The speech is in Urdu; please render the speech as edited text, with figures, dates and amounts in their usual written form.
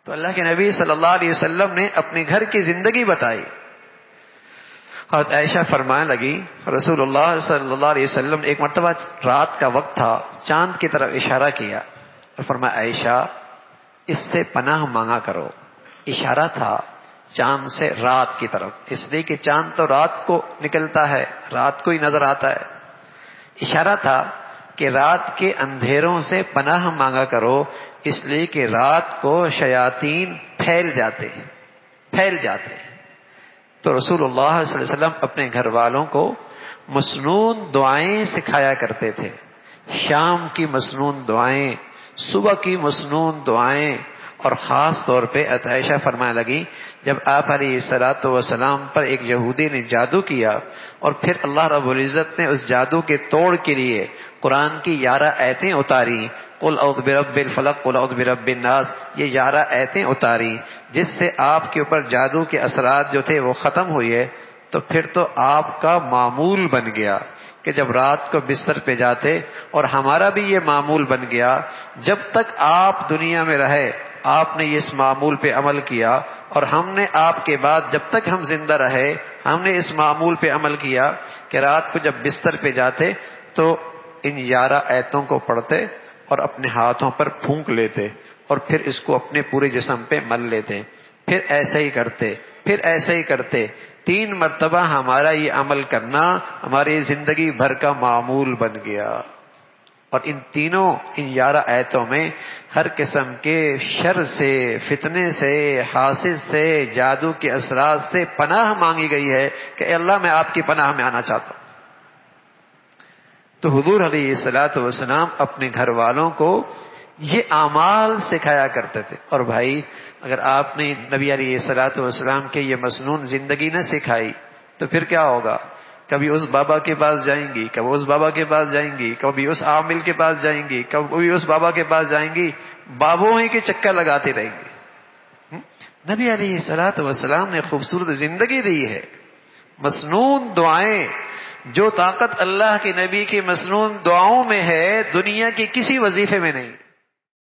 تو اللہ کے نبی صلی اللہ علیہ وسلم نے اپنے گھر کی زندگی بتائی. حضرت عائشہ فرمانے لگی رسول اللہ صلی اللہ علیہ وسلم نے ایک مرتبہ رات کا وقت تھا، چاند کی طرف اشارہ کیا اور فرمایا عائشہ اس سے پناہ مانگا کرو. اشارہ تھا چاند سے رات کی طرف، اس لیے کہ چاند تو رات کو نکلتا ہے، رات کو ہی نظر آتا ہے. اشارہ تھا کہ رات کے اندھیروں سے پناہ مانگا کرو، اس لیے کہ رات کو شیاطین پھیل جاتے ہیں. تو رسول اللہ صلی اللہ علیہ وسلم اپنے گھر والوں کو مسنون دعائیں سکھایا کرتے تھے. شام کی مسنون دعائیں، صبح کی مسنون دعائیں. اور خاص طور پہ عائشہ فرمانے لگی جب آپ علیہ الصلوۃ والسلام پر ایک یہودی نے جادو کیا اور پھر اللہ رب العزت نے اس جادو کے توڑ کے لیے قرآن کی 11 آیتیں اتاری، قل اعوذ برب الفلق قل اعوذ برب الناس، یہ 11 آیتیں اتاری جس سے آپ کے اوپر جادو کے اثرات جو تھے وہ ختم ہوئے. تو پھر تو آپ کا معمول بن گیا کہ جب رات کو بستر پہ جاتے، اور ہمارا بھی یہ معمول بن گیا جب تک آپ دنیا میں رہے آپ نے اس معمول پہ عمل کیا، اور ہم نے آپ کے بعد جب تک ہم زندہ رہے ہم نے اس معمول پہ عمل کیا کہ رات کو جب بستر پہ جاتے تو ان 11 آیتوں کو پڑھتے اور اپنے ہاتھوں پر پھونک لیتے اور پھر اس کو اپنے پورے جسم پہ مل لیتے. پھر ایسے ہی کرتے 3 مرتبہ ہمارا یہ عمل کرنا ہماری زندگی بھر کا معمول بن گیا. اور ان 11 آیتوں میں ہر قسم کے شر سے، فتنے سے، حاسد سے، جادو کے اثرات سے پناہ مانگی گئی ہے کہ اے اللہ میں آپ کی پناہ میں آنا چاہتا ہوں. تو حضور علیہ الصلوۃ والسلام اپنے گھر والوں کو یہ اعمال سکھایا کرتے تھے. اور بھائی اگر آپ نے نبی علیہ الصلوۃ والسلام کے یہ مسنون زندگی نہ سکھائی تو پھر کیا ہوگا؟ کبھی اس بابا کے پاس جائیں گی، کبھی اس بابا کے پاس جائیں گی، کبھی اس عامل کے پاس جائیں گی، کبھی اس بابا کے پاس جائیں گی، بابوں ہی کے چکر لگاتے رہیں گے. نبی علیہ الصلوۃ والسلام نے خوبصورت زندگی دی ہے. مسنون دعائیں، جو طاقت اللہ کے نبی کی مسنون دعاؤں میں ہے دنیا کے کسی وظیفے میں نہیں.